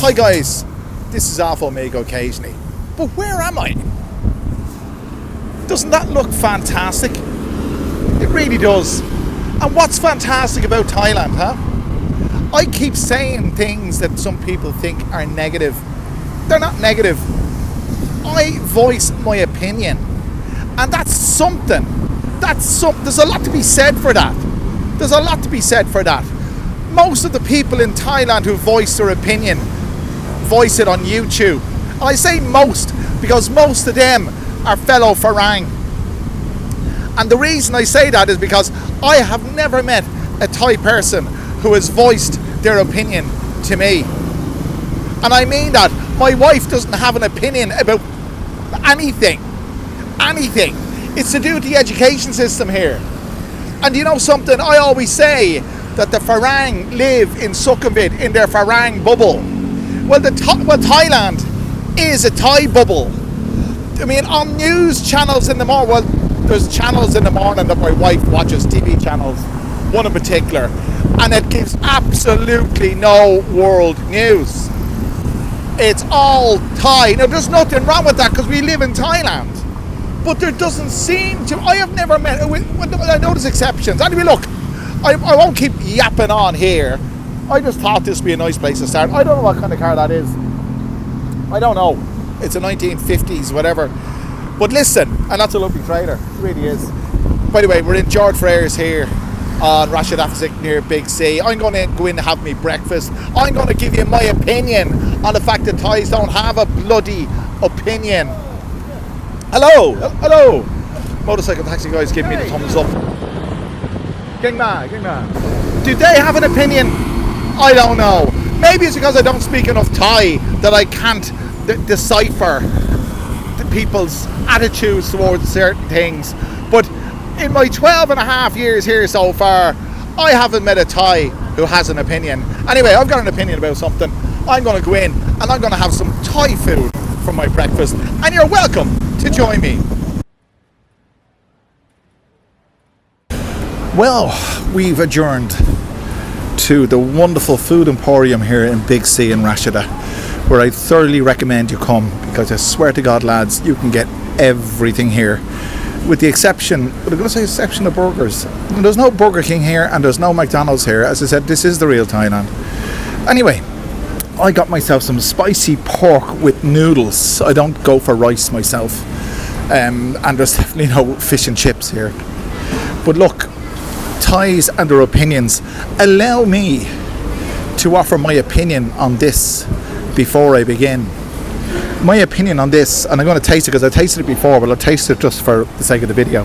Hi guys, this is Alpha Omega occasionally, but where am I? Doesn't that look fantastic? It really does. And what's fantastic about Thailand, huh? I keep saying things that some people think are negative. They're not negative. I voice my opinion, and that's something. There's a lot to be said for that. There's a lot to be said for that. Most of the people in Thailand who voice their opinion voice it on YouTube. And I say most because most of them are fellow Farang. And the reason I say that is because I have never met a Thai person who has voiced their opinion to me. And I mean that. My wife doesn't have an opinion about anything. Anything. It's to do with the education system here. And you know something? I always say that the Farang live in Sukhumvit in their Farang bubble. Well, Thailand is a Thai bubble. I mean, on news channels in the morning, well, there's channels in the morning that my wife watches, TV channels, one in particular, and it gives absolutely no world news. It's all Thai. Now, there's nothing wrong with that because we live in Thailand. But there doesn't seem to, I have never met, I know there's exceptions. Anyway, look, I won't keep yapping on here. I just thought this would be a nice place to start. I don't know what kind of car that is. I don't know. It's a 1950s, whatever. But listen, and that's a lovely trailer. It really is. By the way, we're in George Frere's here on Rashid Afzik near Big C. I'm going to go in and have me breakfast. I'm going to give you my opinion on the fact that Thais don't have a bloody opinion. Hello, hello. Motorcycle taxi guys give me the thumbs up. Ging ma. Do they have an opinion? I don't know. Maybe it's because I don't speak enough Thai that I can't decipher the people's attitudes towards certain things. But in my 12 and a half years here so far, I haven't met a Thai who has an opinion. Anyway, I've got an opinion about something. I'm going to go in and I'm going to have some Thai food for my breakfast. And you're welcome to join me. Well, we've adjourned to the wonderful food emporium here in Big C in Rashida, where I thoroughly recommend you come, because I swear to God, lads, you can get everything here, with the exception, but I'm going to say exception of burgers. There's no Burger King here and there's no McDonald's here. As I said, this is the real Thailand. Anyway, I got myself some spicy pork with noodles. I don't go for rice myself, and there's definitely no fish and chips here. But look, Thais and their opinions. Allow me to offer my opinion on this before I begin. My opinion on this, and I'm going to taste it because I tasted it before, but I'll taste it just for the sake of the video.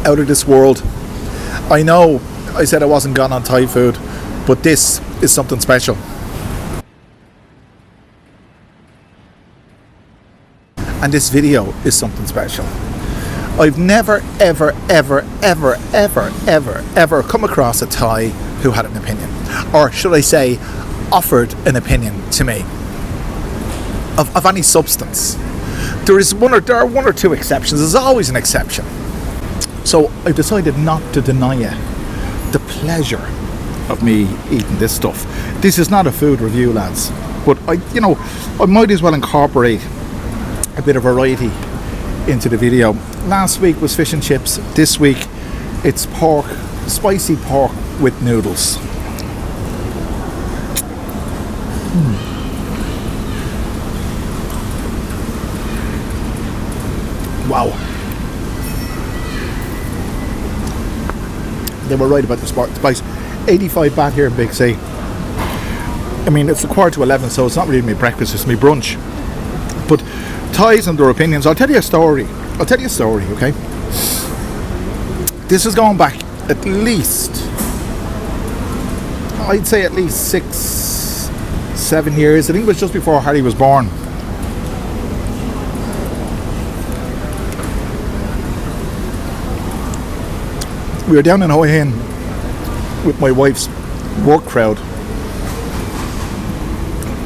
Out of this world. I know I said I wasn't gone on Thai food, but this is something special. And this video is something special. I've never, ever come across a Thai who had an opinion. Or should I say, offered an opinion to me. Of any substance. There are one or two exceptions. There's always an exception. So I've decided not to deny you the pleasure of me eating this stuff. This is not a food review, lads. But I might as well incorporate a bit of variety into the video. Last week was fish and chips. This week it's pork, spicy pork with noodles. Wow. They were right about the spice. 85 baht here in Big C. I mean, it's 11:15, so it's not really my breakfast, it's my brunch. But Thais and their opinions. I'll tell you a story, okay? This is going back at least, I'd say at least 6-7 years. I think it was just before Harry was born. We were down in Hoi Hin with my wife's work crowd,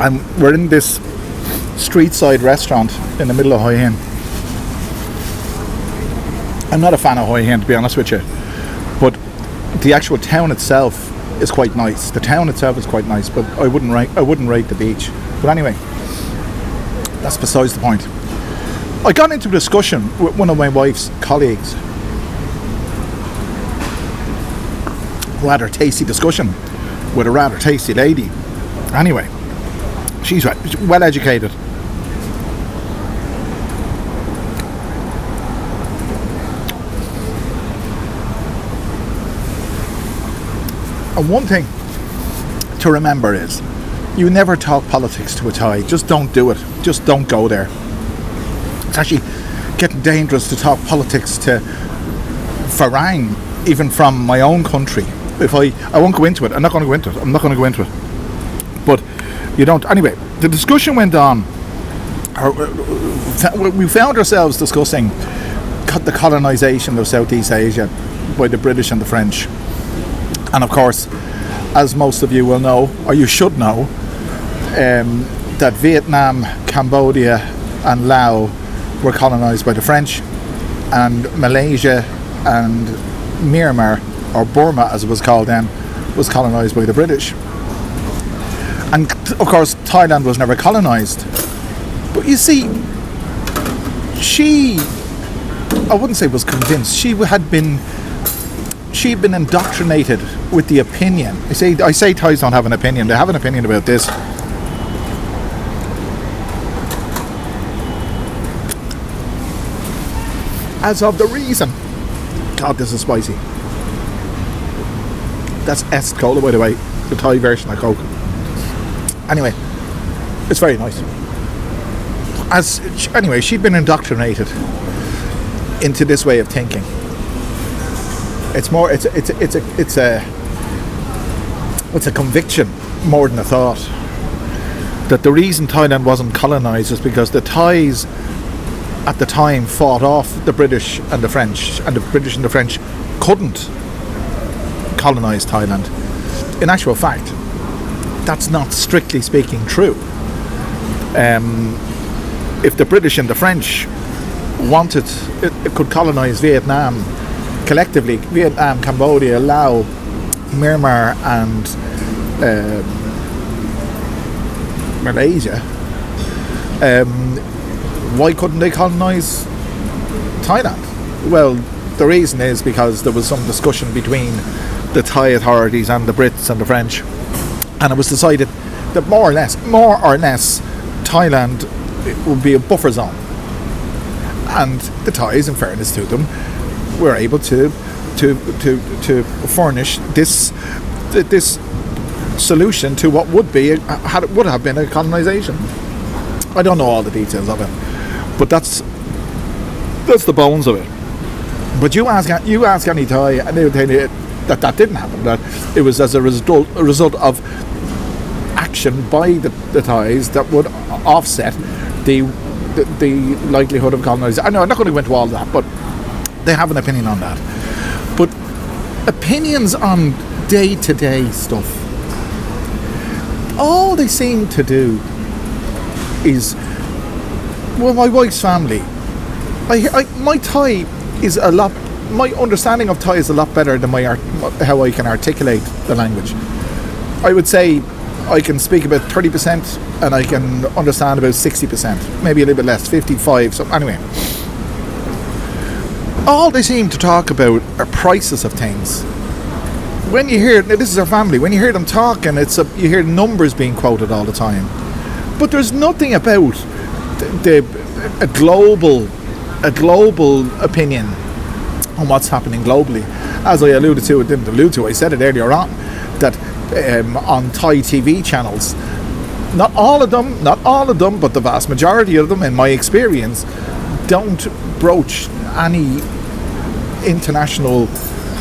and we're in this street side restaurant in the middle of Hoi Hin. I'm not a fan of Hoi Hin, to be honest with you, but the actual town itself is quite nice. The town itself is quite nice, but I wouldn't rate the beach. But anyway, that's besides the point. I got into a discussion with one of my wife's colleagues. Rather tasty discussion with a rather tasty lady. Anyway, she's well educated. And one thing to remember is, you never talk politics to a Thai. Just don't do it. Just don't go there. It's actually getting dangerous to talk politics to Farang, even from my own country. I won't go into it. I'm not going to go into it. But you don't. Anyway, the discussion went on. We found ourselves discussing the colonisation of Southeast Asia by the British and the French. And of course, as most of you will know, or you should know, that Vietnam, Cambodia and Laos were colonised by the French, and Malaysia and Myanmar, or Burma as it was called then, was colonised by the British. And of course Thailand was never colonised. But you see, I wouldn't say was convinced, she'd been indoctrinated with the opinion. I say Thais don't have an opinion. They have an opinion about this. As of the reason. God, this is spicy. That's Est Cola, by the way. The Thai version of Coke. Anyway, it's very nice. Anyway, she'd been indoctrinated into this way of thinking. It's a conviction more than a thought that the reason Thailand wasn't colonised is because the Thais at the time fought off the British and the French, and the British and the French couldn't colonise Thailand. In actual fact, that's not strictly speaking true. If the British and the French wanted, it could colonise Vietnam collectively, Vietnam, Cambodia, Laos, Myanmar and Malaysia. Why couldn't they colonise Thailand? Well, the reason is because there was some discussion between the Thai authorities and the Brits and the French, and it was decided that more or less Thailand would be a buffer zone, and the Thais, in fairness to them, were able to furnish this solution to what would have been a colonisation. I don't know all the details of it, but that's the bones of it. But you ask any Thai, and they would tell you that didn't happen. That it was as a result of action by the Thais that would offset the likelihood of colonisation. I know I'm not going to go into all that, but they have an opinion on that. But opinions on day-to-day stuff, all they seem to do is, well, my wife's family. My understanding of Thai is a lot better than how I can articulate the language. I would say I can speak about 30% and I can understand about 60%, maybe a little bit less, 55. So anyway, all they seem to talk about are prices of things. When you hear, this is our family, when you hear them talking, you hear numbers being quoted all the time. But there's nothing about a global opinion on what's happening globally. As I said it earlier on, that on Thai TV channels, not all of them, but the vast majority of them, in my experience, don't broach any international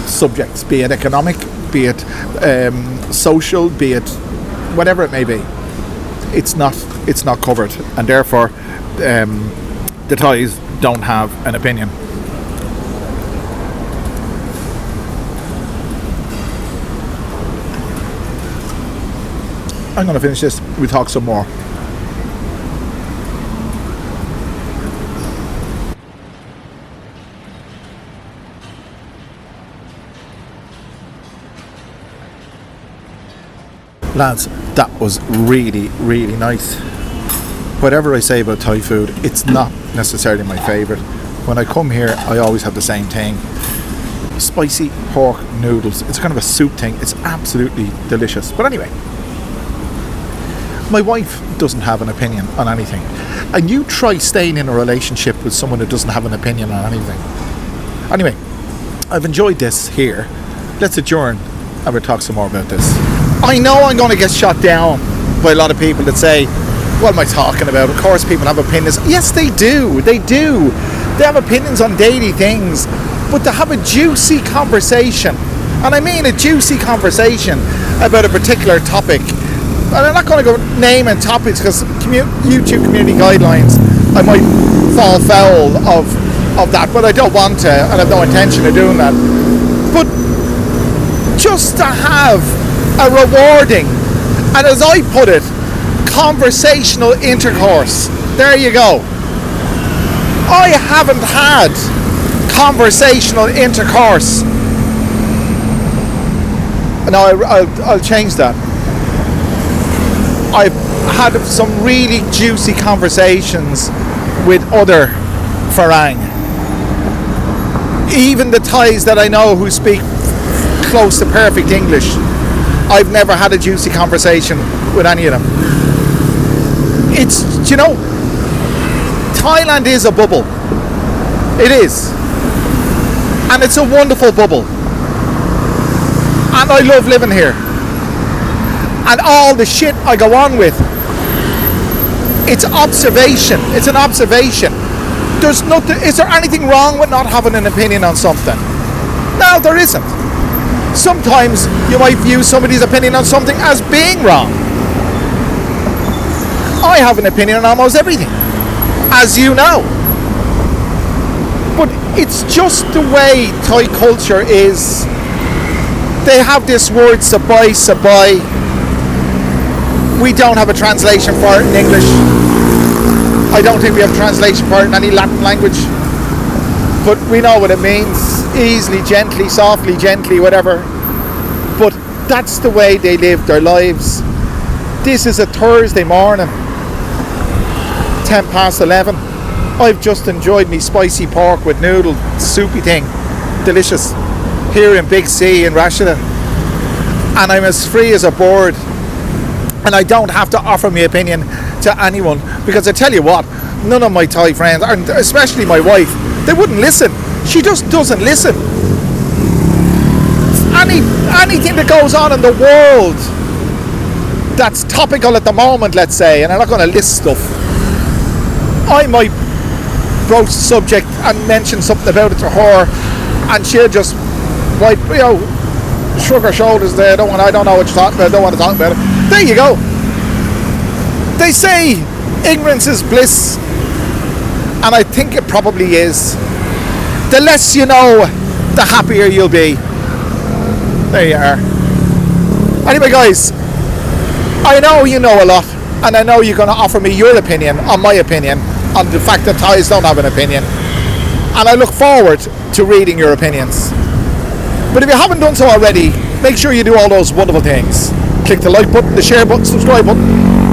subjects, be it economic, be it social, be it whatever it may be. It's not covered, and therefore the Thais don't have an opinion. I'm going to finish this. We'll talk some more. Lads, that was really, really nice. Whatever I say about Thai food, it's not necessarily my favourite. When I come here, I always have the same thing. Spicy pork noodles. It's kind of a soup thing. It's absolutely delicious. But anyway, my wife doesn't have an opinion on anything. And you try staying in a relationship with someone who doesn't have an opinion on anything. Anyway, I've enjoyed this here. Let's adjourn and we'll talk some more about this. I know I'm going to get shot down by a lot of people that say, what am I talking about? Of course people have opinions. Yes, they do. They do. They have opinions on daily things. But to have a juicy conversation, and I mean a juicy conversation about a particular topic, and I'm not going to go naming topics because YouTube community guidelines, I might fall foul of that, but I don't want to, and I have no intention of doing that. But just to have a rewarding, and as I put it, conversational intercourse. There you go. I haven't had conversational intercourse. No, I'll change that. I've had some really juicy conversations with other Farang. Even the Thais that I know who speak close to perfect English, I've never had a juicy conversation with any of them. It's, you know, Thailand is a bubble. It is. And it's a wonderful bubble. And I love living here. And all the shit I go on with, it's observation. It's an observation. There's nothing. Is there anything wrong with not having an opinion on something? No, there isn't. Sometimes you might view somebody's opinion on something as being wrong. I have an opinion on almost everything, as you know. But it's just the way Thai culture is. They have this word sabai sabai. We don't have a translation for it in English. I don't think we have a translation for it in any Latin language. But we know what it means. Easily, gently, softly, gently, whatever. But that's the way they live their lives. This is a Thursday morning, 11:10. I've just enjoyed me spicy pork with noodle, soupy thing. Delicious. Here in Big C in Rashida. And I'm as free as a bird. And I don't have to offer my opinion to anyone. Because I tell you what, none of my Thai friends, and especially my wife, they wouldn't listen. She just doesn't listen. Anything that goes on in the world that's topical at the moment, let's say, and I'm not going to list stuff, I might broach the subject and mention something about it to her, and she'll just, like, you know, shrug her shoulders there. I don't know what you're talking about. I don't want to talk about it. There you go. They say ignorance is bliss, and I think it probably is. The less you know, the happier you'll be. There you are. Anyway, guys, I know you know a lot, and I know you're going to offer me your opinion on my opinion on the fact that Thais don't have an opinion, and I look forward to reading your opinions. But if you haven't done so already, make sure you do all those wonderful things. Click the like button, the share button, subscribe button.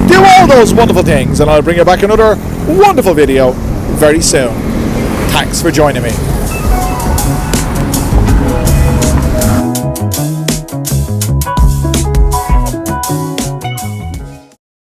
Do all those wonderful things, and I'll bring you back another wonderful video very soon. Thanks for joining me.